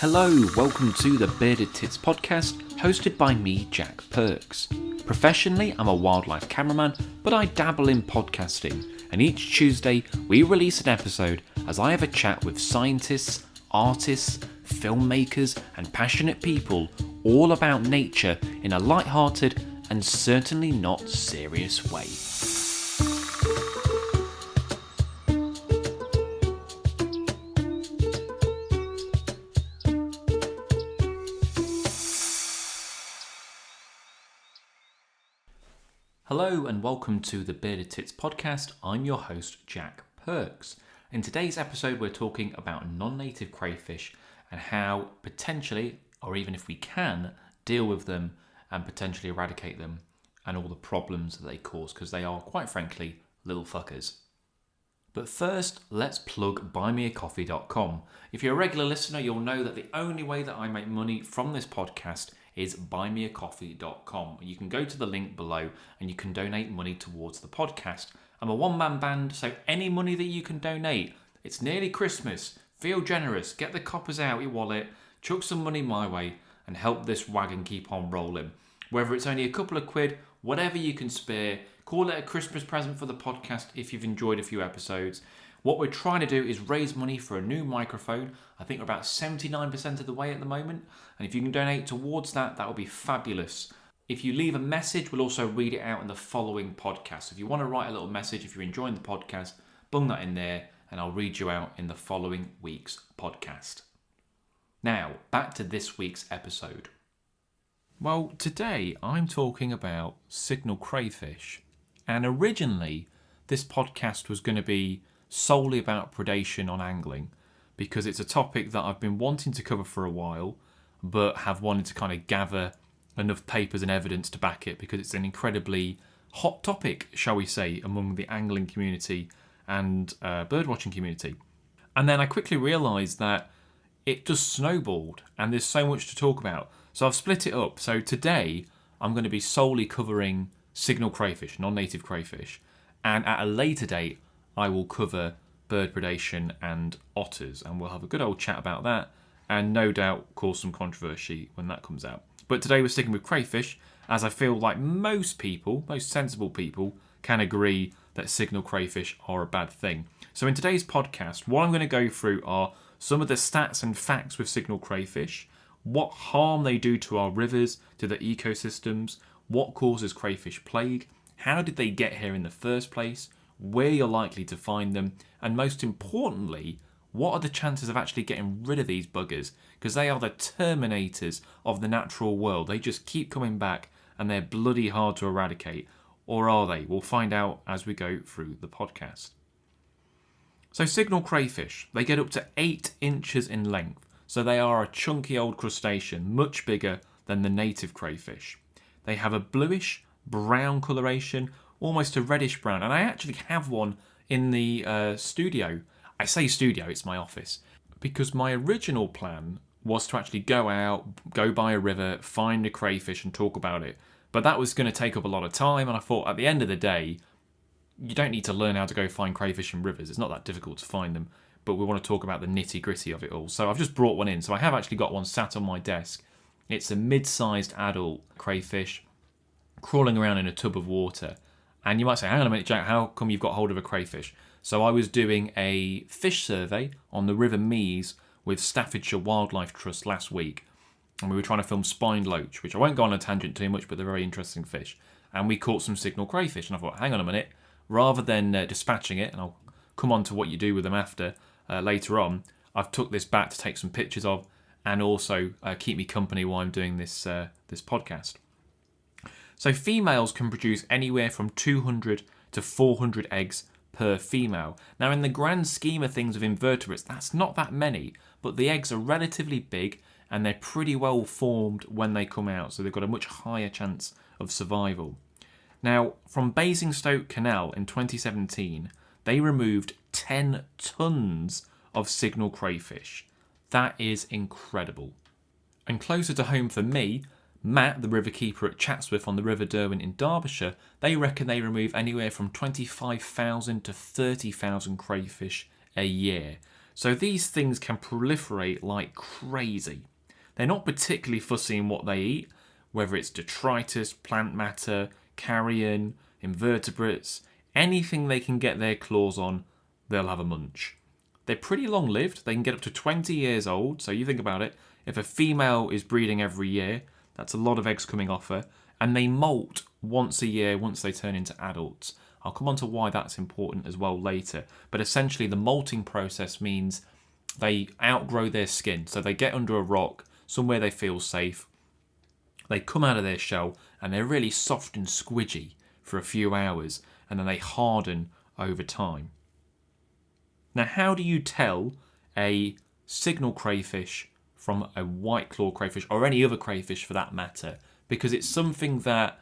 Hello, welcome to the Bearded Tits podcast, hosted by me, Jack Perks. Professionally, I'm a wildlife cameraman, but I dabble in podcasting, and each Tuesday we release an episode as I have a chat with scientists, artists, filmmakers, and passionate people all about nature in a light-hearted and certainly not serious way. Hello and welcome to the Bearded Tits podcast. I'm your host, Jack Perks. In today's episode, we're talking about non-native crayfish and how potentially, or even if we can, deal with them and potentially eradicate them and all the problems that they cause, because they are, quite frankly, little fuckers. But first, let's plug buymeacoffee.com. If you're a regular listener, you'll know that the only way that I make money from this podcast is buymeacoffee.com. You can go to the link below and you can donate money towards the podcast. I'm a one-man band, so any money that you can donate, it's nearly Christmas, feel generous, get the coppers out your wallet, chuck some money my way and help this wagon keep on rolling. Whether it's only a couple of quid, whatever you can spare, call it a Christmas present for the podcast if you've enjoyed a few episodes. What we're trying to do is raise money for a new microphone. I think we're about 79% of the way at the moment. And if you can donate towards that, that would be fabulous. If you leave a message, we'll also read it out in the following podcast. So if you want to write a little message, if you're enjoying the podcast, bung that in there and I'll read you out in the following week's podcast. Now, back to this week's episode. Well, today I'm talking about signal crayfish. And originally, this podcast was going to be solely about predation on angling, because it's a topic that I've been wanting to cover for a while, but have wanted to kind of gather enough papers and evidence to back it, because it's an incredibly hot topic, shall we say, among the angling community and birdwatching community. And then I quickly realised that it just snowballed, and there's so much to talk about. So I've split it up. So today I'm going to be solely covering signal crayfish, non-native crayfish, and at a later date I will cover bird predation and otters, and we'll have a good old chat about that, and no doubt cause some controversy when that comes out. But today we're sticking with crayfish, as I feel like most people, most sensible people, can agree that signal crayfish are a bad thing. So in today's podcast, what I'm going to go through are some of the stats and facts with signal crayfish, what harm they do to our rivers, to the ecosystems, what causes crayfish plague, how did they get here in the first place, where you're likely to find them, and most importantly, what are the chances of actually getting rid of these buggers? Because they are the terminators of the natural world. They just keep coming back and they're bloody hard to eradicate. Or are they? We'll find out as we go through the podcast. So signal crayfish, they get up to 8 inches in length. So they are a chunky old crustacean, much bigger than the native crayfish. They have a bluish brown coloration, almost a reddish brown, and I actually have one in the studio. I say studio, it's my office, because my original plan was to actually go out, go by a river, find a crayfish and talk about it, but that was going to take up a lot of time, and I thought at the end of the day you don't need to learn how to go find crayfish in rivers. It's not that difficult to find them, but we want to talk about the nitty gritty of it all. So I've just brought one in. So I have actually got one sat on my desk. It's a mid-sized adult crayfish crawling around in a tub of water. And you might say, hang on a minute, Jack, how come you've got hold of a crayfish? So I was doing a fish survey on the River Mease with Staffordshire Wildlife Trust last week. And we were trying to film spined loach, which I won't go on a tangent too much, but they're very interesting fish. And we caught some signal crayfish. And I thought, hang on a minute, rather than dispatching it, and I'll come on to what you do with them after later on, I've took this back to take some pictures of and also keep me company while I'm doing this podcast. So females can produce anywhere from 200 to 400 eggs per female. Now in the grand scheme of things of invertebrates, that's not that many, but the eggs are relatively big and they're pretty well formed when they come out, so they've got a much higher chance of survival. Now, from Basingstoke Canal in 2017, they removed 10 tons of signal crayfish. That is incredible. And closer to home for me, Matt, the riverkeeper at Chatsworth on the River Derwent in Derbyshire, they reckon they remove anywhere from 25,000 to 30,000 crayfish a year. So these things can proliferate like crazy. They're not particularly fussy in what they eat, whether it's detritus, plant matter, carrion, invertebrates, anything they can get their claws on, they'll have a munch. They're pretty long lived. They can get up to 20 years old. So you think about it. If a female is breeding every year, that's a lot of eggs coming off her. And they molt once a year once they turn into adults. I'll come on to why that's important as well later. But essentially the molting process means they outgrow their skin. So they get under a rock, somewhere they feel safe. They come out of their shell and they're really soft and squidgy for a few hours. And then they harden over time. Now, how do you tell a signal crayfish from a white-clawed crayfish, or any other crayfish for that matter? Because it's something that,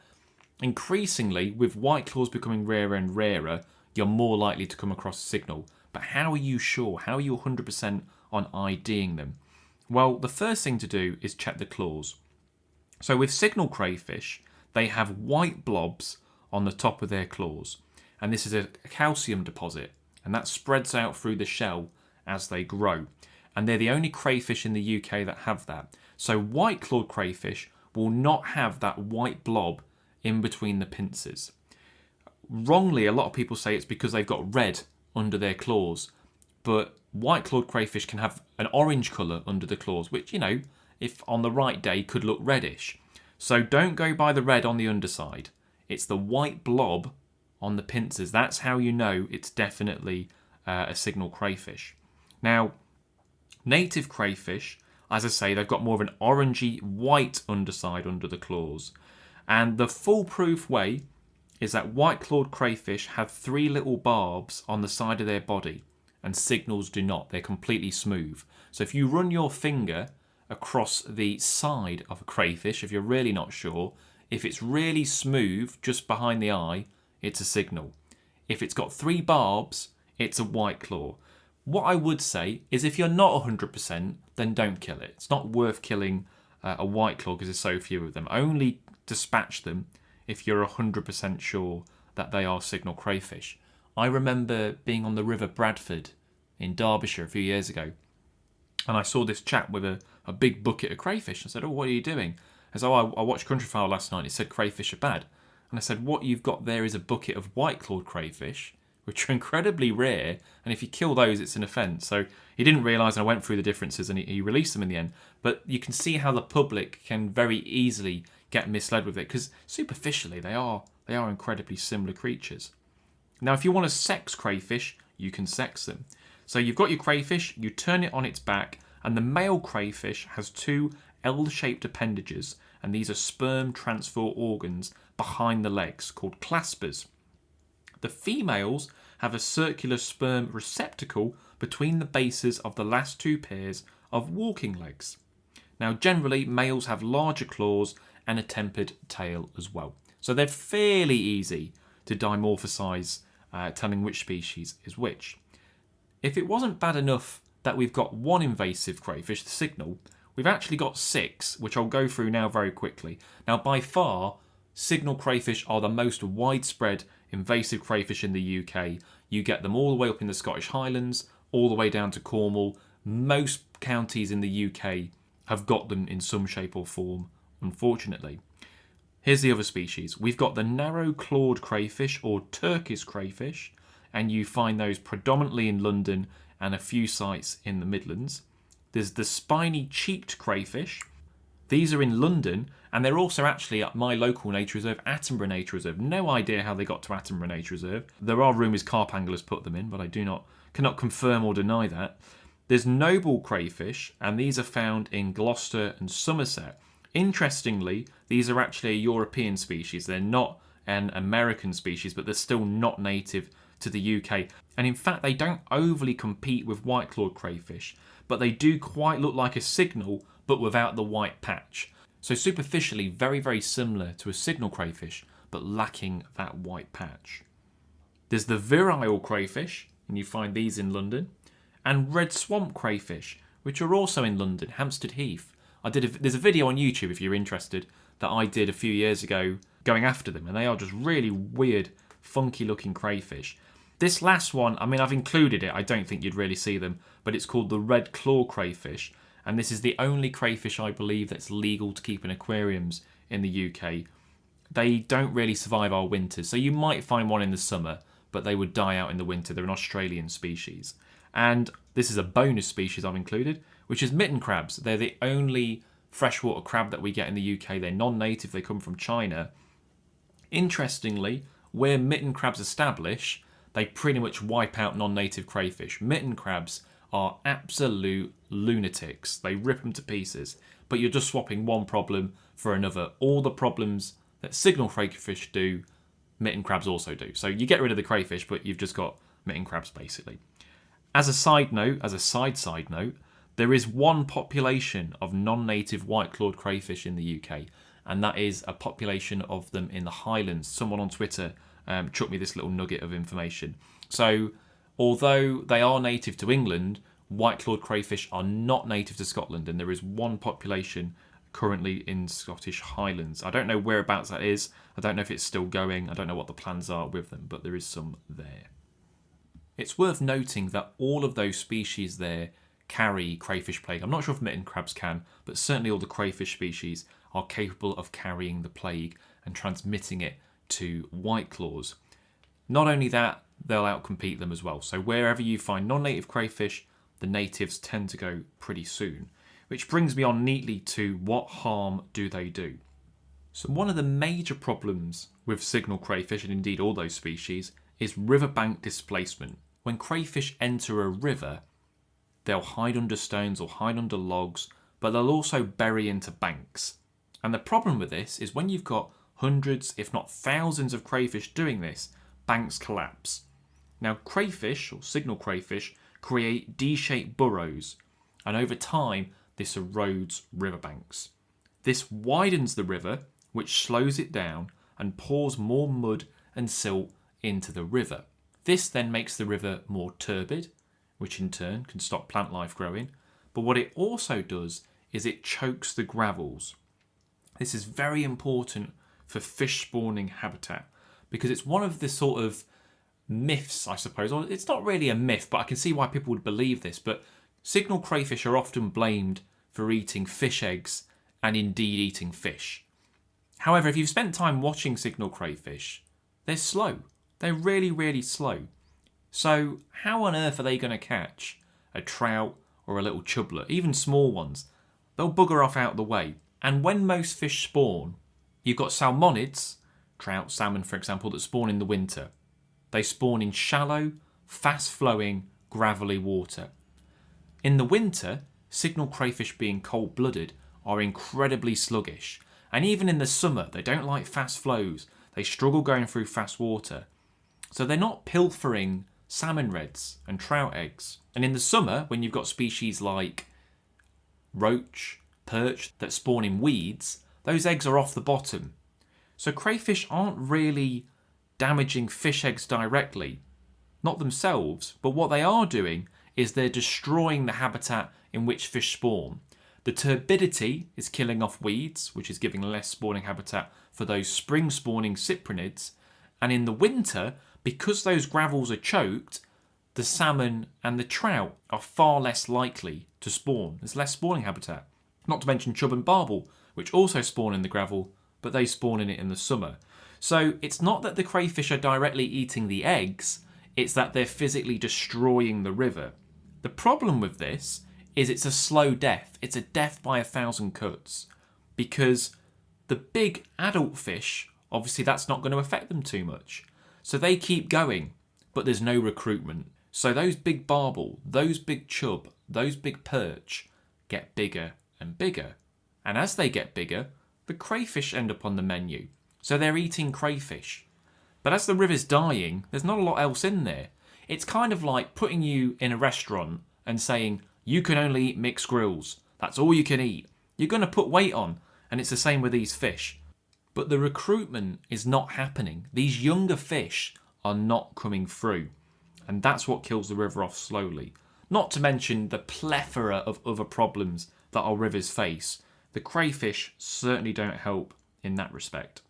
increasingly, with white claws becoming rarer and rarer, you're more likely to come across a signal. But how are you sure? How are you 100% on IDing them? Well, the first thing to do is check the claws. So with signal crayfish, they have white blobs on the top of their claws. And this is a calcium deposit. And that spreads out through the shell as they grow. And they're the only crayfish in the UK that have that. So white-clawed crayfish will not have that white blob in between the pincers. Wrongly, a lot of people say it's because they've got red under their claws. But white-clawed crayfish can have an orange colour under the claws, which, you know, if on the right day could look reddish. So don't go by the red on the underside. It's the white blob on the pincers. That's how you know it's definitely a signal crayfish. Now, native crayfish, as I say, they've got more of an orangey white underside under the claws. And the foolproof way is that white-clawed crayfish have 3 little barbs on the side of their body, and signals do not. They're completely smooth. So if you run your finger across the side of a crayfish, if you're really not sure, if it's really smooth just behind the eye, it's a signal. If it's got 3 barbs, it's a white claw. What I would say is if you're not 100%, then don't kill it. It's not worth killing a white claw because there's so few of them. Only dispatch them if you're 100% sure that they are signal crayfish. I remember being on the River Bradford in Derbyshire a few years ago, and I saw this chap with a big bucket of crayfish. I said, "Oh, what are you doing?" I said, "Oh, I watched Countryfile last night. It said crayfish are bad." And I said, "What you've got there is a bucket of white-clawed crayfish, which are incredibly rare, and if you kill those, it's an offence." So he didn't realise, and I went through the differences, and he released them in the end. But you can see how the public can very easily get misled with it, because superficially, they are incredibly similar creatures. Now, if you want to sex crayfish, you can sex them. So you've got your crayfish, you turn it on its back, and the male crayfish has 2 L-shaped appendages, and these are sperm transfer organs behind the legs called claspers. The females have a circular sperm receptacle between the bases of the last 2 pairs of walking legs. Now, generally, males have larger claws and a tempered tail as well. So they're fairly easy to dimorphosize, telling which species is which. If it wasn't bad enough that we've got 1 invasive crayfish, the signal, we've actually got 6, which I'll go through now very quickly. Now, by far, signal crayfish are the most widespread invasive crayfish in the UK. You get them all the way up in the Scottish Highlands, all the way down to Cornwall. Most counties in the UK have got them in some shape or form, unfortunately. Here's the other species. We've got the narrow-clawed crayfish, or Turkish crayfish, and you find those predominantly in London and a few sites in the Midlands. There's the spiny-cheeked crayfish. These are in London, and they're also actually at my local nature reserve, Attenborough Nature Reserve. No idea how they got to Attenborough Nature Reserve. There are rumours carp anglers put them in, but I cannot confirm or deny that. There's noble crayfish, and these are found in Gloucester and Somerset. Interestingly, these are actually a European species. They're not an American species, but they're still not native to the UK. And in fact, they don't overly compete with white-clawed crayfish, but they do quite look like a signal, but without the white patch. So superficially, very, very similar to a signal crayfish, but lacking that white patch. There's the virile crayfish, and you find these in London, and red swamp crayfish, which are also in London, Hampstead Heath. There's a video on YouTube, if you're interested, that I did a few years ago going after them, and they are just really weird, funky looking crayfish. This last one, I mean, I've included it. I don't think you'd really see them, but it's called the red claw crayfish. And this is the only crayfish, I believe, that's legal to keep in aquariums in the UK. They don't really survive our winters. So you might find one in the summer, but they would die out in the winter. They're an Australian species. And this is a bonus species I've included, which is mitten crabs. They're the only freshwater crab that we get in the UK. They're non-native. They come from China. Interestingly, where mitten crabs establish, they pretty much wipe out non-native crayfish. Mitten crabs are absolute lunatics. They rip them to pieces. But you're just swapping one problem for another. All the problems that signal crayfish do, mitten crabs also do. So you get rid of the crayfish, but you've just got mitten crabs basically. As a side note, as a side note, there is one population of non-native white-clawed crayfish in the UK, and that is a population of them in the Highlands. Someone on Twitter chucked me this little nugget of information. So, although they are native to England, white-clawed crayfish are not native to Scotland, and there is one population currently in Scottish Highlands. I don't know whereabouts that is. I don't know if it's still going. I don't know what the plans are with them, but there is some there. It's worth noting that all of those species there carry crayfish plague. I'm not sure if mitten crabs can, but certainly all the crayfish species are capable of carrying the plague and transmitting it to white claws. Not only that, they'll outcompete them as well. So wherever you find non-native crayfish, the natives tend to go pretty soon. Which brings me on neatly to what harm do they do? So one of the major problems with signal crayfish, and indeed all those species, is riverbank displacement. When crayfish enter a river, they'll hide under stones or hide under logs, but they'll also bury into banks. And the problem with this is when you've got hundreds, if not thousands of crayfish doing this, banks collapse. Now crayfish, or signal crayfish, create D-shaped burrows, and over time this erodes riverbanks. This widens the river, which slows it down and pours more mud and silt into the river. This then makes the river more turbid, which in turn can stop plant life growing. But what it also does is it chokes the gravels. This is very important for fish spawning habitat because it's one of the sort of myths, I suppose, or it's not really a myth, but I can see why people would believe this, but signal crayfish are often blamed for eating fish eggs and indeed eating fish. However, if you've spent time watching signal crayfish, they're slow. They're really, really slow. So how on earth are they going to catch a trout or a little chublet, even small ones? They'll bugger off out the way. And when most fish spawn, you've got salmonids, trout, salmon for example, that spawn in the winter. They spawn in shallow, fast-flowing, gravelly water. In the winter, signal crayfish being cold-blooded are incredibly sluggish. And even in the summer, they don't like fast flows. They struggle going through fast water. So they're not pilfering salmon reds and trout eggs. And in the summer, when you've got species like roach, perch that spawn in weeds, those eggs are off the bottom. So crayfish aren't really damaging fish eggs directly, not themselves, but what they are doing is they're destroying the habitat in which fish spawn. The turbidity is killing off weeds, which is giving less spawning habitat for those spring spawning cyprinids, and in the winter, because those gravels are choked, the salmon and the trout are far less likely to spawn. There's less spawning habitat. Not to mention chub and barbel, which also spawn in the gravel, but they spawn in it in the summer. So it's not that the crayfish are directly eating the eggs, it's that they're physically destroying the river. The problem with this is it's a slow death. It's a death by 1,000 cuts. Because the big adult fish, obviously that's not going to affect them too much. So they keep going, but there's no recruitment. So those big barbel, those big chub, those big perch get bigger and bigger. And as they get bigger, the crayfish end up on the menu. So they're eating crayfish. But as the river's dying, there's not a lot else in there. It's kind of like putting you in a restaurant and saying, you can only eat mixed grills. That's all you can eat. You're going to put weight on. And it's the same with these fish. But the recruitment is not happening. These younger fish are not coming through. And that's what kills the river off slowly. Not to mention the plethora of other problems that our rivers face. The crayfish certainly don't help in that respect.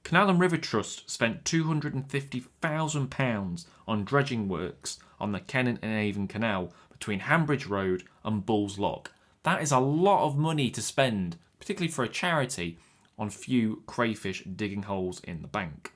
Canal and River Trust spent £250,000 on dredging works on the Kennet and Avon Canal between Hambridge Road and Bulls Lock. That is a lot of money to spend, particularly for a charity, on few crayfish digging holes in the bank.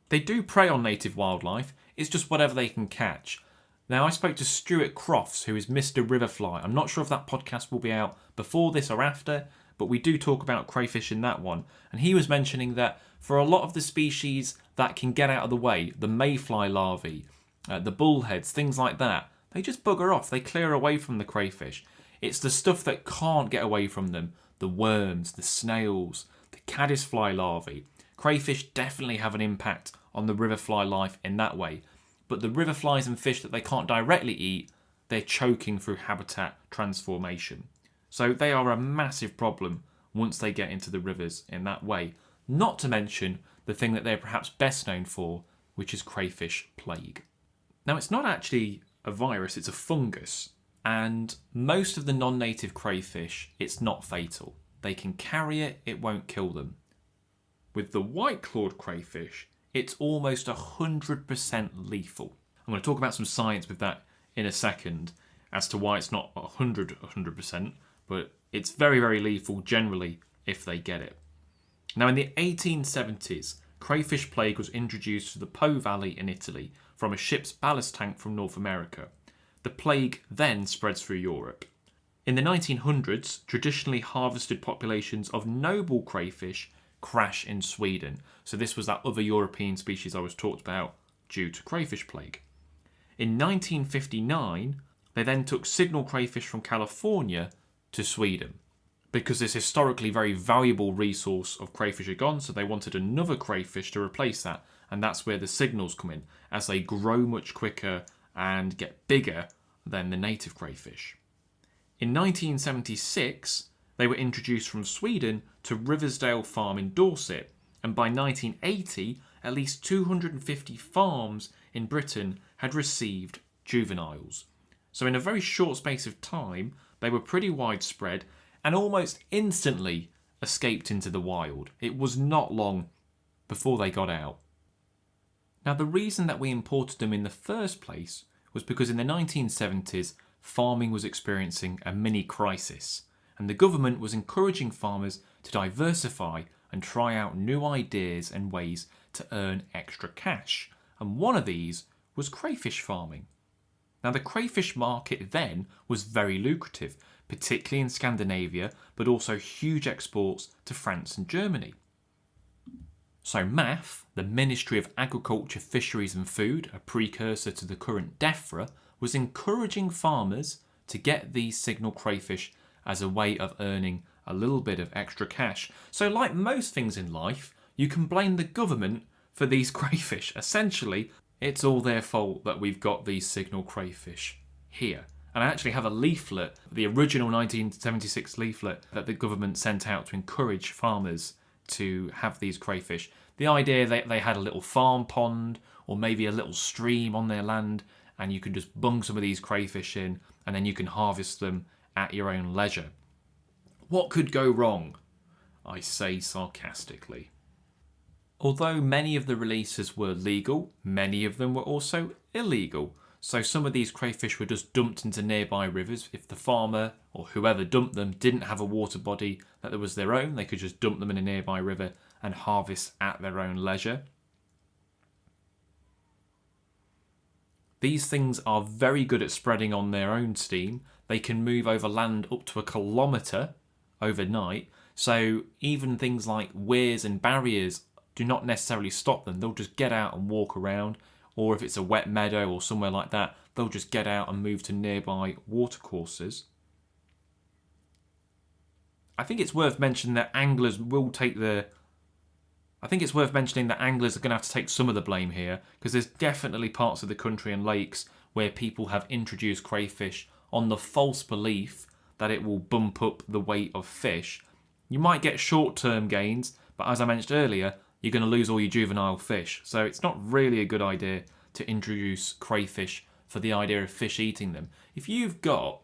They do prey on native wildlife, it's just whatever they can catch. Now, I spoke to Stuart Crofts, who is Mr. Riverfly. I'm not sure if that podcast will be out before this or after, but we do talk about crayfish in that one. And he was mentioning that for a lot of the species that can get out of the way, the mayfly larvae, the bullheads, things like that, they just bugger off. They clear away from the crayfish. It's the stuff that can't get away from them, the worms, the snails, the caddisfly larvae. Crayfish definitely have an impact on the riverfly life in that way. But the river flies and fish that they can't directly eat, they're choking through habitat transformation. So they are a massive problem once they get into the rivers in that way. Not to mention the thing that they're perhaps best known for, which is crayfish plague. Now, it's not actually a virus, it's a fungus. And most of the non-native crayfish, it's not fatal. They can carry it, it won't kill them. With the white-clawed crayfish, it's almost 100% lethal. I'm going to talk about some science with that in a second as to why it's not 100%, but it's very, very lethal generally if they get it. Now, in the 1870s, crayfish plague was introduced to the Po Valley in Italy from a ship's ballast tank from North America. The plague then spreads through Europe. In the 1900s, traditionally harvested populations of noble crayfish crash in Sweden. So this was that other European species I was talked about due to crayfish plague. In 1959, they then took signal crayfish from California to Sweden because this historically very valuable resource of crayfish had gone, so they wanted another crayfish to replace that, and that's where the signals come in, as they grow much quicker and get bigger than the native crayfish. In 1976, they were introduced from Sweden to Riversdale Farm in Dorset, and by 1980, at least 250 farms in Britain had received juveniles. So in a very short space of time, they were pretty widespread and almost instantly escaped into the wild. It was not long before they got out. Now, the reason that we imported them in the first place was because in the 1970s, farming was experiencing a mini crisis, and the government was encouraging farmers to diversify and try out new ideas and ways to earn extra cash. And one of these was crayfish farming. Now, the crayfish market then was very lucrative, particularly in Scandinavia, but also huge exports to France and Germany. So MAF, the Ministry of Agriculture, Fisheries and Food, a precursor to the current DEFRA, was encouraging farmers to get these signal crayfish as a way of earning a little bit of extra cash. So like most things in life, you can blame the government for these crayfish. Essentially, it's all their fault that we've got these signal crayfish here. And I actually have a leaflet, the original 1976 leaflet that the government sent out to encourage farmers to have these crayfish. The idea that they had a little farm pond or maybe a little stream on their land, and you can just bung some of these crayfish in and then you can harvest them at your own leisure. What could go wrong? I say sarcastically. Although many of the releases were legal, many of them were also illegal. So some of these crayfish were just dumped into nearby rivers. If the farmer or whoever dumped them didn't have a water body that was their own, they could just dump them in a nearby river and harvest at their own leisure. These things are very good at spreading on their own steam. They can move over land up to 1 kilometre overnight. So even things like weirs and barriers do not necessarily stop them. They'll just get out and walk around. Or if it's a wet meadow or somewhere like that, they'll just get out and move to nearby watercourses. I think it's worth mentioning that anglers are going to have to take some of the blame here, because there's definitely parts of the country and lakes where people have introduced crayfish on the false belief that it will bump up the weight of fish. You might get short-term gains, but as I mentioned earlier, you're going to lose all your juvenile fish. So it's not really a good idea to introduce crayfish for the idea of fish eating them. If you've got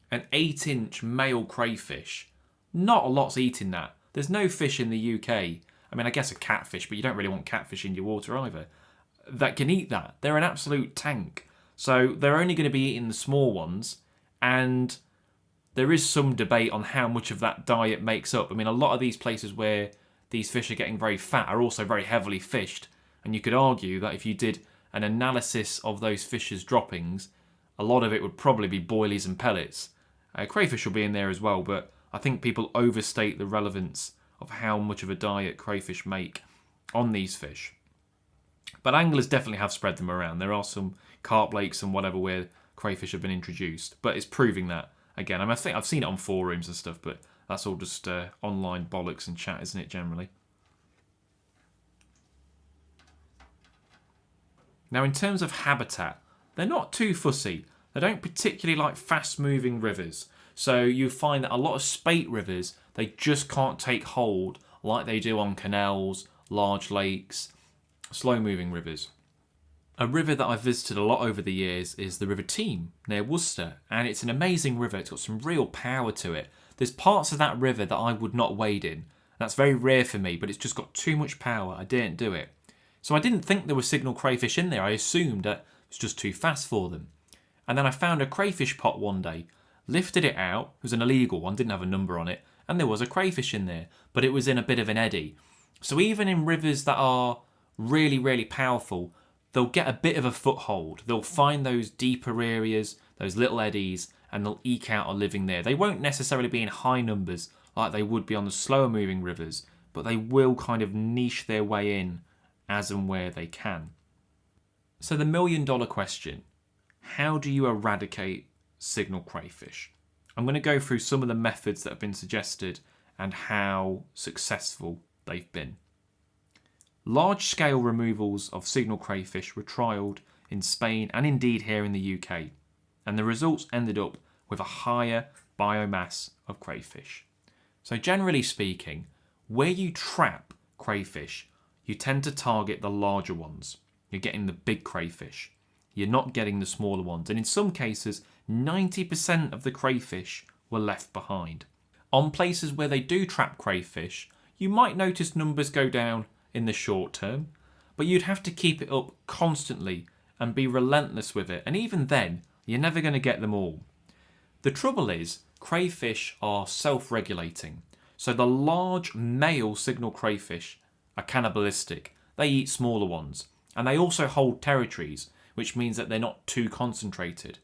an 8-inch male crayfish, not a lot's eating that. There's no fish in the UK I mean, I guess a catfish, but you don't really want catfish in your water either, that can eat that. They're an absolute tank. So they're only going to be eating the small ones, and there is some debate on how much of that diet makes up. I mean, a lot of these places where these fish are getting very fat are also very heavily fished, and you could argue that if you did an analysis of those fish's droppings, a lot of it would probably be boilies and pellets. Crayfish will be in there as well, but I think people overstate the relevance of how much of a diet crayfish make on these fish. But anglers definitely have spread them around. There are some carp lakes and whatever where crayfish have been introduced, but it's proving that again. I mean, I think I've seen it on forums and stuff, but that's all just online bollocks and chat, isn't it, generally? Now, in terms of habitat, they're not too fussy. They don't particularly like fast-moving rivers. So you find that a lot of spate rivers, they just can't take hold like they do on canals, large lakes, slow-moving rivers. A river that I've visited a lot over the years is the River Teme near Worcester, and it's an amazing river. It's got some real power to it. There's parts of that river that I would not wade in. That's very rare for me, but it's just got too much power. I didn't do it. So I didn't think there were signal crayfish in there. I assumed that it was just too fast for them. And then I found a crayfish pot one day, lifted it out. It was an illegal one, didn't have a number on it, and there was a crayfish in there, but it was in a bit of an eddy. So even in rivers that are really, really powerful, they'll get a bit of a foothold. They'll find those deeper areas, those little eddies, and they'll eke out a living there. They won't necessarily be in high numbers like they would be on the slower moving rivers, but they will kind of niche their way in as and where they can. So the million-dollar question, how do you eradicate signal crayfish? I'm going to go through some of the methods that have been suggested and how successful they've been. Large-scale removals of signal crayfish were trialled in Spain and indeed here in the UK, and the results ended up with a higher biomass of crayfish. So generally speaking, where you trap crayfish, you tend to target the larger ones. You're getting the big crayfish. You're not getting the smaller ones, and in some cases, 90% of the crayfish were left behind. On places where they do trap crayfish, you might notice numbers go down in the short term, but you'd have to keep it up constantly and be relentless with it, and even then, you're never going to get them all. The trouble is, crayfish are self-regulating, so the large male signal crayfish are cannibalistic. They eat smaller ones, and they also hold territories, which means that they're not too concentrated.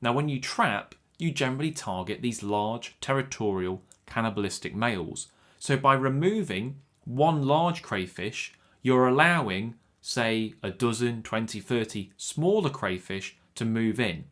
Now, when you trap, you generally target these large, territorial, cannibalistic males. So by removing one large crayfish, you're allowing, say, a dozen, 20, 30 smaller crayfish to move in.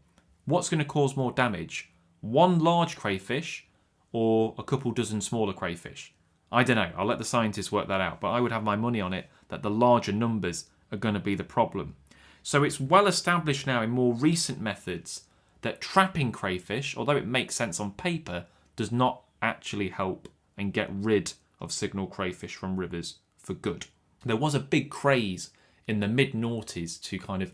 What's going to cause more damage? One large crayfish or a couple dozen smaller crayfish? I don't know. I'll let the scientists work that out, but I would have my money on it that the larger numbers are going to be the problem. So it's well established now in more recent methods that trapping crayfish, although it makes sense on paper, does not actually help and get rid of signal crayfish from rivers for good. There was a big craze in the mid-noughties to kind of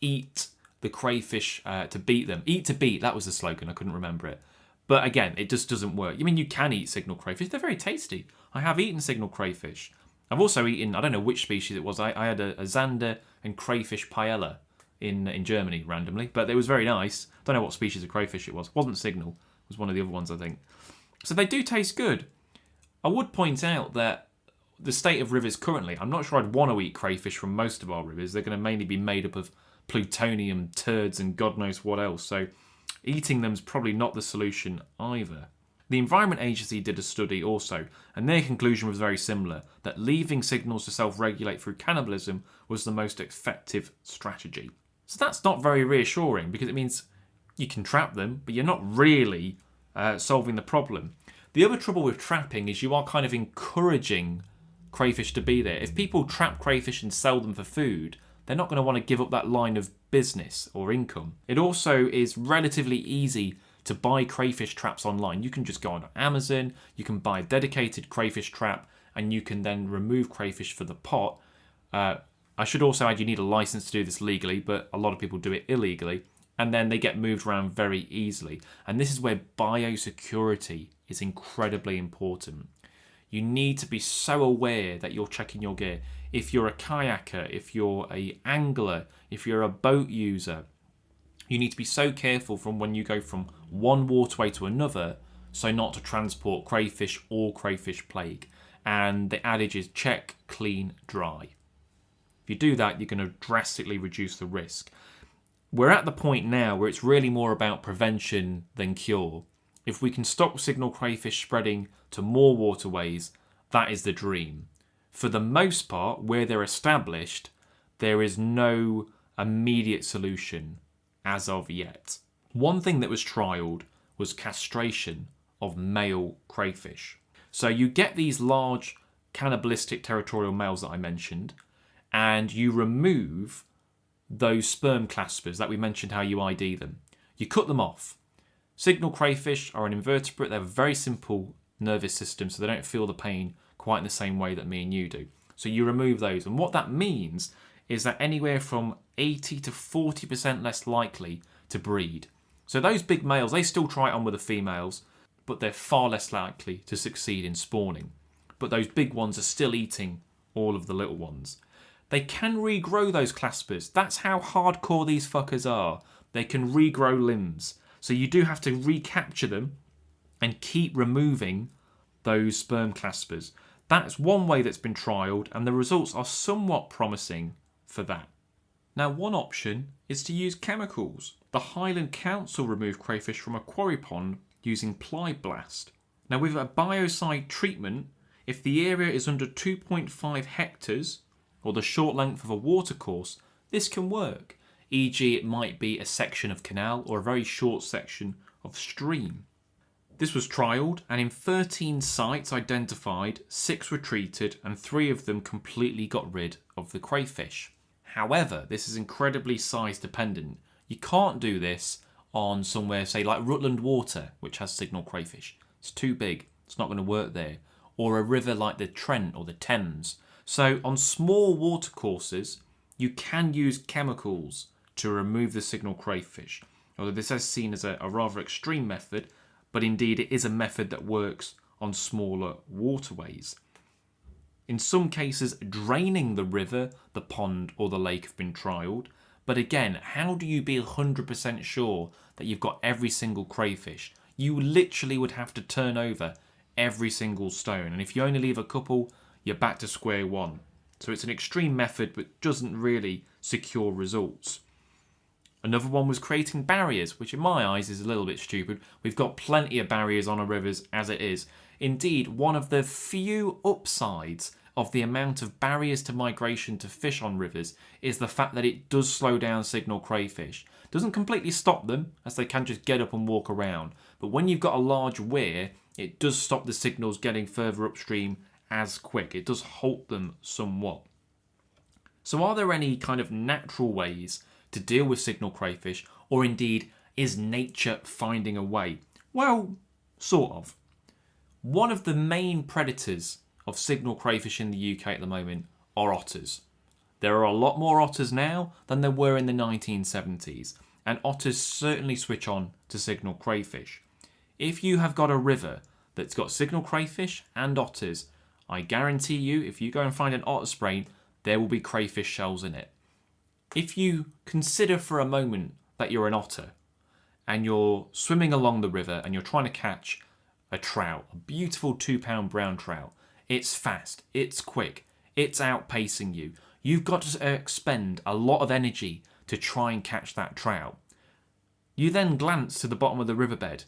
eat the crayfish to beat them. Eat to beat, that was the slogan, I couldn't remember it. But again, it just doesn't work. I mean, you can eat signal crayfish, they're very tasty. I have eaten signal crayfish. I've also eaten, I don't know which species it was, I had a zander and crayfish paella in Germany randomly, but it was very nice. I don't know what species of crayfish it was. It wasn't signal, it was one of the other ones, I think. So they do taste good. I would point out that the state of rivers currently, I'm not sure I'd want to eat crayfish from most of our rivers. They're going to mainly be made up of plutonium, turds, and God knows what else. So eating them's probably not the solution either. The Environment Agency did a study also, and their conclusion was very similar, that leaving signals to self-regulate through cannibalism was the most effective strategy. So that's not very reassuring, because it means you can trap them, but you're not really solving the problem. The other trouble with trapping is you are kind of encouraging crayfish to be there. If people trap crayfish and sell them for food, they're not going to want to give up that line of business or income. It also is relatively easy to buy crayfish traps online. You can just go on Amazon, you can buy a dedicated crayfish trap, and you can then remove crayfish for the pot. I should also add you need a license to do this legally, but a lot of people do it illegally, and then they get moved around very easily. And this is where biosecurity is incredibly important. You need to be so aware that you're checking your gear. If you're a kayaker, if you're an angler, if you're a boat user, you need to be so careful from when you go from one waterway to another, so not to transport crayfish or crayfish plague. And the adage is check, clean, dry. If you do that, you're going to drastically reduce the risk. We're at the point now where it's really more about prevention than cure. If we can stop signal crayfish spreading to more waterways, that is the dream. For the most part, where they're established, there is no immediate solution as of yet. One thing that was trialled was castration of male crayfish. So you get these large cannibalistic territorial males that I mentioned, and you remove those sperm claspers that we mentioned how you ID them. You cut them off. Signal crayfish are an invertebrate. They have a very simple nervous system, so they don't feel the pain quite in the same way that me and you do. So you remove those. And what that means is that anywhere from 80 to 40% less likely to breed. So those big males, they still try it on with the females, but they're far less likely to succeed in spawning. But those big ones are still eating all of the little ones. They can regrow those claspers. That's how hardcore these fuckers are. They can regrow limbs. So you do have to recapture them and keep removing those sperm claspers. That's one way that's been trialled, and the results are somewhat promising for that. Now, one option is to use chemicals. The Highland Council removed crayfish from a quarry pond using ply blast. Now, with a biocide treatment, if the area is under 2.5 hectares, or the short length of a watercourse, this can work. E.g., it might be a section of canal or a very short section of stream. This was trialled, and in 13 sites identified, 6 were treated and 3 of them completely got rid of the crayfish. However, this is incredibly size dependent. You can't do this on somewhere, say like Rutland Water, which has signal crayfish. It's too big, it's not going to work there. Or a river like the Trent or the Thames. So on small watercourses, you can use chemicals to remove the signal crayfish. Although this is seen as a rather extreme method, but indeed it is a method that works on smaller waterways. In some cases, draining the river, the pond or the lake have been trialled. But again, how do you be 100% sure that you've got every single crayfish? You literally would have to turn over every single stone. And if you only leave a couple, you're back to square one. So it's an extreme method, but doesn't really secure results. Another one was creating barriers, which in my eyes is a little bit stupid. We've got plenty of barriers on our rivers as it is. Indeed, one of the few upsides of the amount of barriers to migration to fish on rivers is the fact that it does slow down signal crayfish. Doesn't completely stop them, as they can just get up and walk around. But when you've got a large weir, it does stop the signals getting further upstream as quick. It does halt them somewhat. So are there any kind of natural ways to deal with signal crayfish, or indeed is nature finding a way? Well, sort of. One of the main predators of signal crayfish in the UK at the moment are otters. There are a lot more otters now than there were in the 1970s, and otters certainly switch on to signal crayfish. If you have got a river that's got signal crayfish and otters, I guarantee you, if you go and find an otter sprain, there will be crayfish shells in it. If you consider for a moment that you're an otter and you're swimming along the river and you're trying to catch a trout, a beautiful 2-pound brown trout, it's fast, it's quick, it's outpacing you. You've got to expend a lot of energy to try and catch that trout. You then glance to the bottom of the riverbed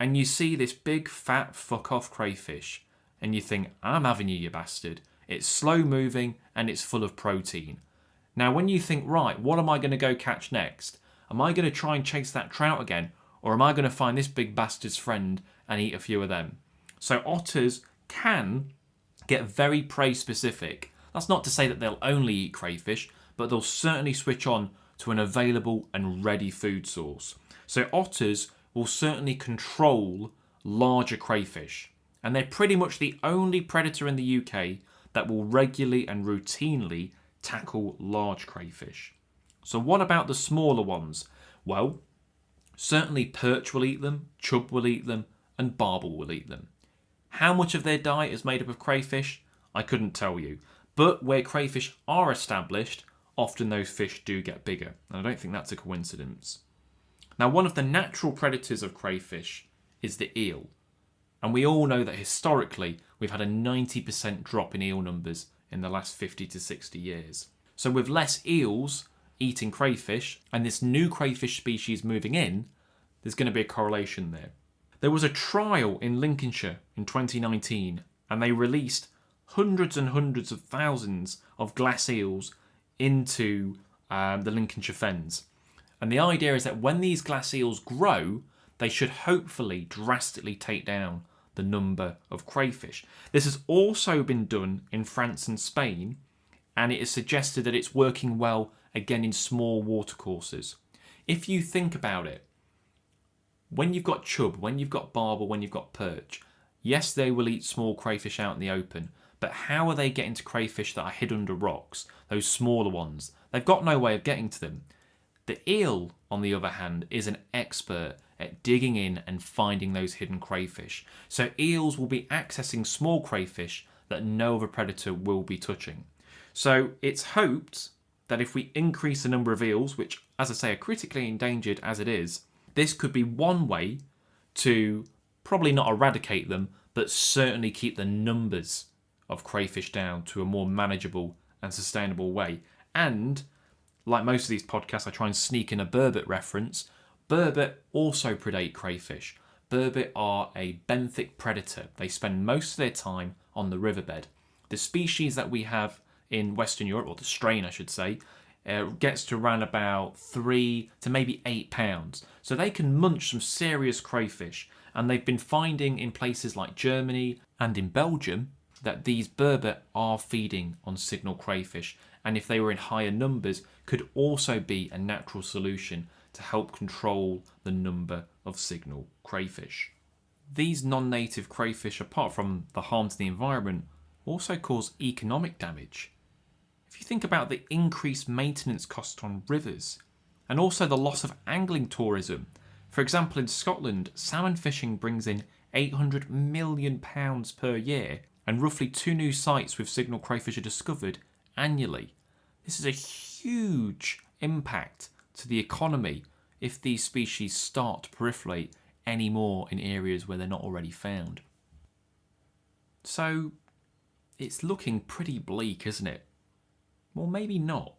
and you see this big fat fuck off crayfish and you think, I'm having you, you bastard. It's slow moving and it's full of protein. Now when you think, right, what am I going to go catch next? Am I going to try and chase that trout again? Or am I going to find this big bastard's friend and eat a few of them? So otters can get very prey specific. That's not to say that they'll only eat crayfish, but they'll certainly switch on to an available and ready food source. So otters will certainly control larger crayfish. And they're pretty much the only predator in the UK that will regularly and routinely tackle large crayfish. So what about the smaller ones? Well, certainly perch will eat them, chub will eat them, and barbel will eat them. How much of their diet is made up of crayfish? I couldn't tell you. But where crayfish are established, often those fish do get bigger. And I don't think that's a coincidence. Now, one of the natural predators of crayfish is the eel. And we all know that historically, we've had a 90% drop in eel numbers in the last 50 to 60 years. So with less eels eating crayfish and this new crayfish species moving in, there's going to be a correlation there. There was a trial in Lincolnshire in 2019 and they released hundreds and hundreds of thousands of glass eels into the Lincolnshire Fens. And the idea is that when these glass eels grow, they should hopefully drastically take down the number of crayfish. This has also been done in France and Spain, and it is suggested that it's working well again in small watercourses. If you think about it, when you've got chub, when you've got barb, or when you've got perch, yes, they will eat small crayfish out in the open, but how are they getting to crayfish that are hid under rocks, those smaller ones? They've got no way of getting to them. The eel, on the other hand, is an expert at digging in and finding those hidden crayfish. So eels will be accessing small crayfish that no other predator will be touching. So it's hoped that if we increase the number of eels, which, as I say, are critically endangered as it is, this could be one way to probably not eradicate them, but certainly keep the numbers of crayfish down to a more manageable and sustainable way. And like most of these podcasts, I try and sneak in a burbot reference. Burbot also predate crayfish. Burbot are a benthic predator. They spend most of their time on the riverbed. The species that we have in Western Europe, or the strain I should say, gets to around about 3 to maybe 8 pounds. So they can munch some serious crayfish. And they've been finding in places like Germany and in Belgium that these burbot are feeding on signal crayfish, and if they were in higher numbers, could also be a natural solution to help control the number of signal crayfish. These non-native crayfish, apart from the harm to the environment, also cause economic damage. If you think about the increased maintenance costs on rivers, and also the loss of angling tourism. For example, in Scotland, salmon fishing brings in £800 million per year, and roughly 2 new sites with signal crayfish are discovered annually. This is a huge impact to the economy if these species start to proliferate any more in areas where they're not already found. So it's looking pretty bleak, isn't it? Well, maybe not.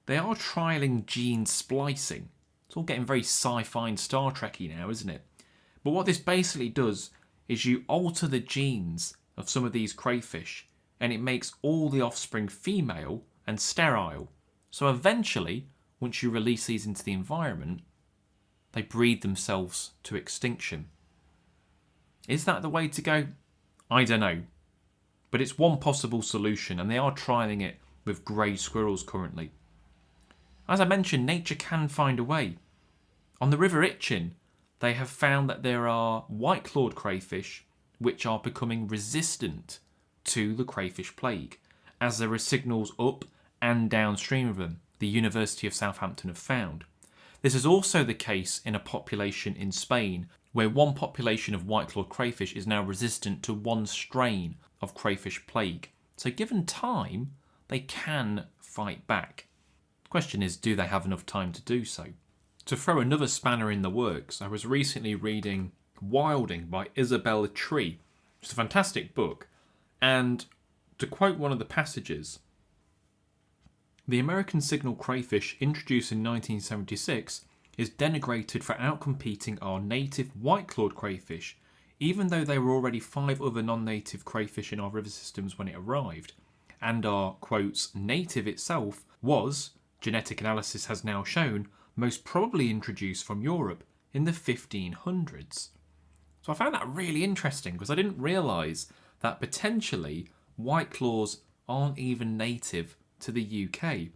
They are trialling gene splicing. It's all getting very sci-fi and Star Trek-y now, isn't it? But what this basically does is you alter the genes of some of these crayfish and it makes all the offspring female and sterile. So eventually, once you release these into the environment, they breed themselves to extinction. Is that the way to go? I don't know. But it's one possible solution, and they are trialling it with grey squirrels currently. As I mentioned, nature can find a way. On the River Itchen, they have found that there are white-clawed crayfish which are becoming resistant to the crayfish plague, as there are signals up and downstream of them, the University of Southampton have found. This is also the case in a population in Spain, where one population of white-clawed crayfish is now resistant to one strain of crayfish plague. So given time, they can fight back. The question is, do they have enough time to do so? To throw another spanner in the works, I was recently reading Wilding by Isabella Tree. It's a fantastic book, and to quote one of the passages, the American signal crayfish introduced in 1976 is denigrated for outcompeting our native white-clawed crayfish, even though there were already 5 other non-native crayfish in our river systems when it arrived, and our, quotes, native itself was, genetic analysis has now shown, most probably introduced from Europe in the 1500s. So I found that really interesting because I didn't realise that potentially white claws aren't even native to the UK.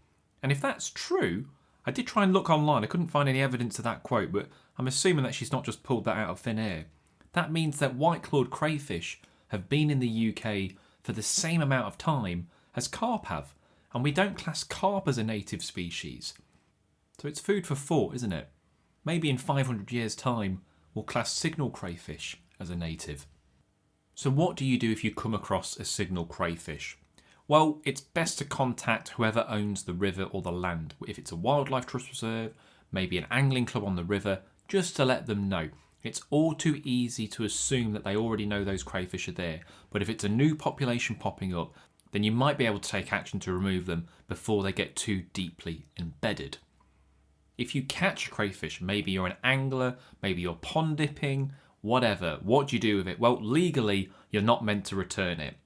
And if that's true, I did try and look online, I couldn't find any evidence of that quote, but I'm assuming that she's not just pulled that out of thin air. That means that white-clawed crayfish have been in the UK for the same amount of time as carp have, and we don't class carp as a native species. So it's food for thought, isn't it? Maybe in 500 years' time, we'll class signal crayfish as a native. So what do you do if you come across a signal crayfish? Well, it's best to contact whoever owns the river or the land. If it's a wildlife trust reserve, maybe an angling club on the river, just to let them know. It's all too easy to assume that they already know those crayfish are there. But if it's a new population popping up, then you might be able to take action to remove them before they get too deeply embedded. If you catch a crayfish, maybe you're an angler, maybe you're pond dipping, whatever, what do you do with it? Well, legally, you're not meant to return it.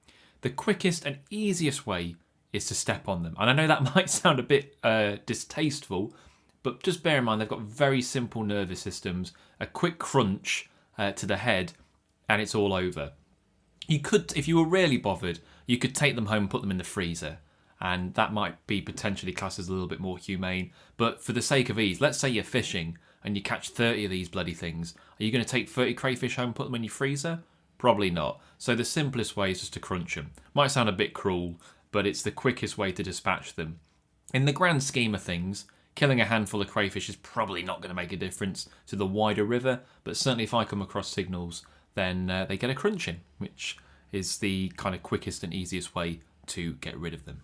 The quickest and easiest way is to step on them. And I know that might sound a bit distasteful, but just bear in mind they've got very simple nervous systems, a quick crunch to the head, and it's all over. You could, if you were really bothered, you could take them home and put them in the freezer. And that might be potentially classed as a little bit more humane. But for the sake of ease, let's say you're fishing and you catch 30 of these bloody things. Are you going to take 30 crayfish home and put them in your freezer? Probably not. So the simplest way is just to crunch them. Might sound a bit cruel, but it's the quickest way to dispatch them. In the grand scheme of things, killing a handful of crayfish is probably not going to make a difference to the wider river, but certainly if I come across signals, then they get a crunching, which is the kind of quickest and easiest way to get rid of them.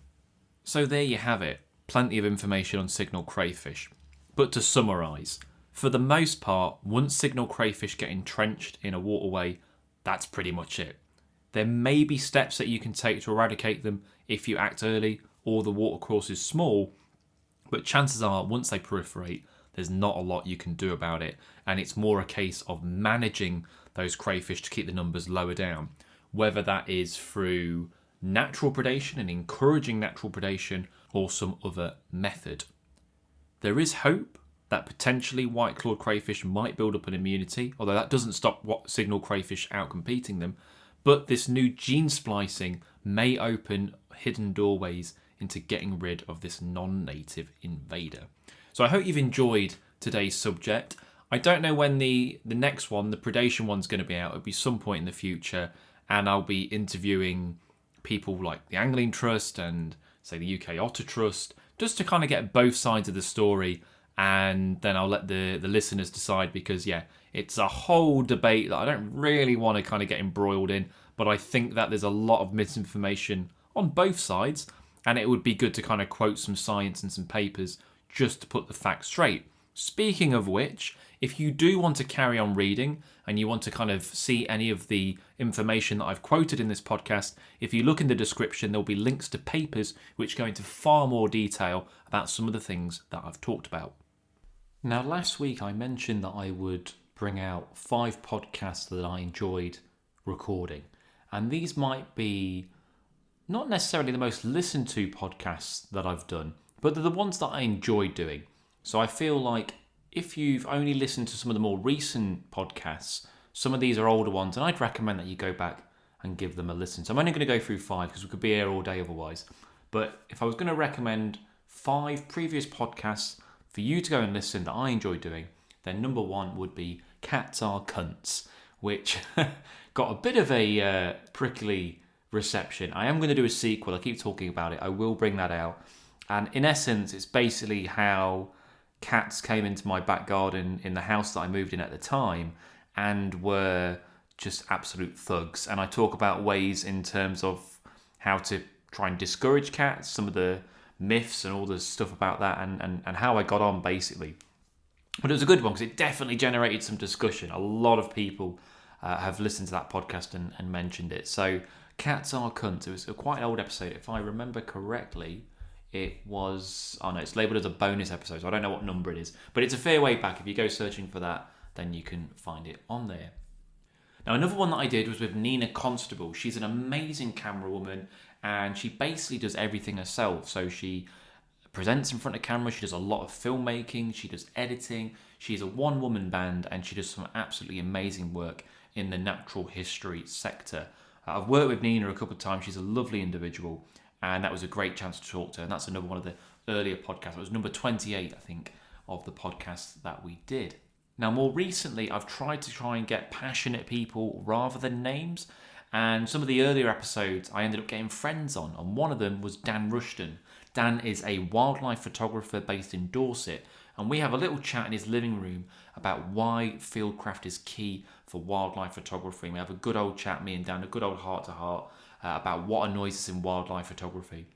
So there you have it, plenty of information on signal crayfish. But to summarise, for the most part, once signal crayfish get entrenched in a waterway, that's pretty much it. There may be steps that you can take to eradicate them if you act early or the watercourse is small, but chances are once they proliferate, there's not a lot you can do about it, and it's more a case of managing those crayfish to keep the numbers lower down, whether that is through natural predation and encouraging natural predation or some other method. There is hope that potentially white-clawed crayfish might build up an immunity, although that doesn't stop signal crayfish out-competing them, but this new gene splicing may open hidden doorways into getting rid of this non-native invader. So I hope you've enjoyed today's subject. I don't know when the next one, the predation one's going to be out. It'll be some point in the future, and I'll be interviewing people like the Angling Trust and, say, the UK Otter Trust, just to kind of get both sides of the story, and then I'll let the listeners decide, because, yeah, it's a whole debate that I don't really want to kind of get embroiled in, but I think that there's a lot of misinformation on both sides, and it would be good to kind of quote some science and some papers just to put the facts straight. Speaking of which, if you do want to carry on reading and you want to kind of see any of the information that I've quoted in this podcast, if you look in the description, there'll be links to papers which go into far more detail about some of the things that I've talked about. Now, last week I mentioned that I would bring out 5 podcasts that I enjoyed recording. And these might be not necessarily the most listened to podcasts that I've done, but they're the ones that I enjoyed doing. So I feel like if you've only listened to some of the more recent podcasts, some of these are older ones, and I'd recommend that you go back and give them a listen. So I'm only going to go through 5 because we could be here all day otherwise. But if I was going to recommend 5 previous podcasts for you to go and listen that I enjoy doing, then number 1 would be Cats Are Cunts, which got a bit of a prickly reception. I am going to do a sequel. I keep talking about it. I will bring that out. And in essence, it's basically how cats came into my back garden in the house that I moved in at the time and were just absolute thugs. And I talk about ways in terms of how to try and discourage cats, some of the myths and all the stuff about that, and how I got on, basically. But it was a good one because it definitely generated some discussion. A lot of people have listened to that podcast and mentioned it. So Cats Are Cunts. It was quite an old episode. If I remember correctly, it was... Oh no, it's labelled as a bonus episode, so I don't know what number it is. But it's a fair way back. If you go searching for that, then you can find it on there. Now, another one that I did was with Nina Constable. She's an amazing camera woman, and she basically does everything herself. So she presents in front of camera, she does a lot of filmmaking, she does editing, she's a one-woman band, and she does some absolutely amazing work in the natural history sector. I've worked with Nina a couple of times. She's a lovely individual, and that was a great chance to talk to her. And that's another one of the earlier podcasts. It was number 28, I think, of the podcasts that we did. Now, more recently, I've tried and get passionate people rather than names. And some of the earlier episodes, I ended up getting friends on. And one of them was Dan Rushton. Dan is a wildlife photographer based in Dorset. and we have a little chat in his living room about why fieldcraft is key for wildlife photography. We have a good old chat, me and Dan, a good old heart-to-heart about what annoys us in wildlife photography.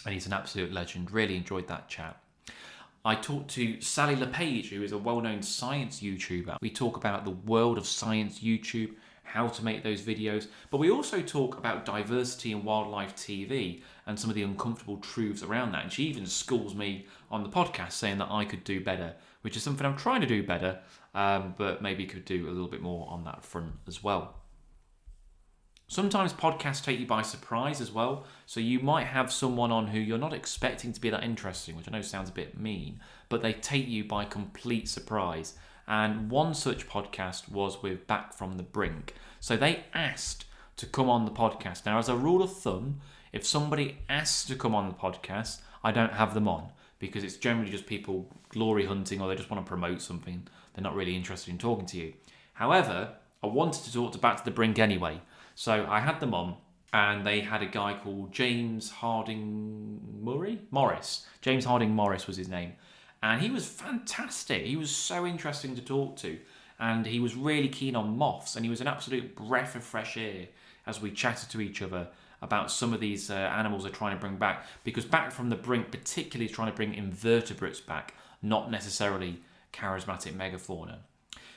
And he's an absolute legend. Really enjoyed that chat. I talked to Sally LePage, who is a well-known science YouTuber. We talk about the world of science YouTube, how to make those videos, but we also talk about diversity in wildlife TV and some of the uncomfortable truths around that. And she even schools me on the podcast saying that I could do better, which is something I'm trying to do better, but maybe could do a little bit more on that front as well. Sometimes podcasts take you by surprise as well, so you might have someone on who you're not expecting to be that interesting, which I know sounds a bit mean, but they take you by complete surprise. And one such podcast was with Back from the Brink. So they asked to come on the podcast. Now, as a rule of thumb, if somebody asks to come on the podcast, I don't have them on, because it's generally just people glory hunting or they just want to promote something. They're not really interested in talking to you. However, I wanted to talk to Back to the Brink anyway. So I had them on, and they had a guy called James Harding Morris. James Harding Morris was his name. And he was fantastic. He was so interesting to talk to. And he was really keen on moths. And he was an absolute breath of fresh air as we chatted to each other about some of these animals they're trying to bring back. Because Back from the Brink particularly is trying to bring invertebrates back, not necessarily charismatic megafauna.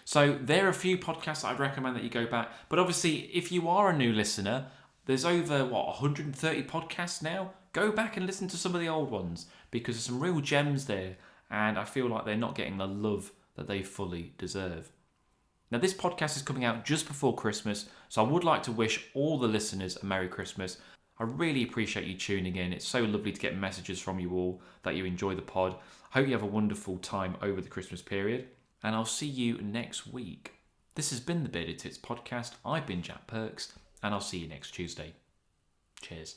So there are a few podcasts I'd recommend that you go back. But obviously, if you are a new listener, there's over, 130 podcasts now? Go back and listen to some of the old ones, because there's some real gems there. And I feel like they're not getting the love that they fully deserve. Now, this podcast is coming out just before Christmas, so I would like to wish all the listeners a Merry Christmas. I really appreciate you tuning in. It's so lovely to get messages from you all that you enjoy the pod. I hope you have a wonderful time over the Christmas period, and I'll see you next week. This has been the Bearded Tits Podcast. I've been Jack Perks, and I'll see you next Tuesday. Cheers.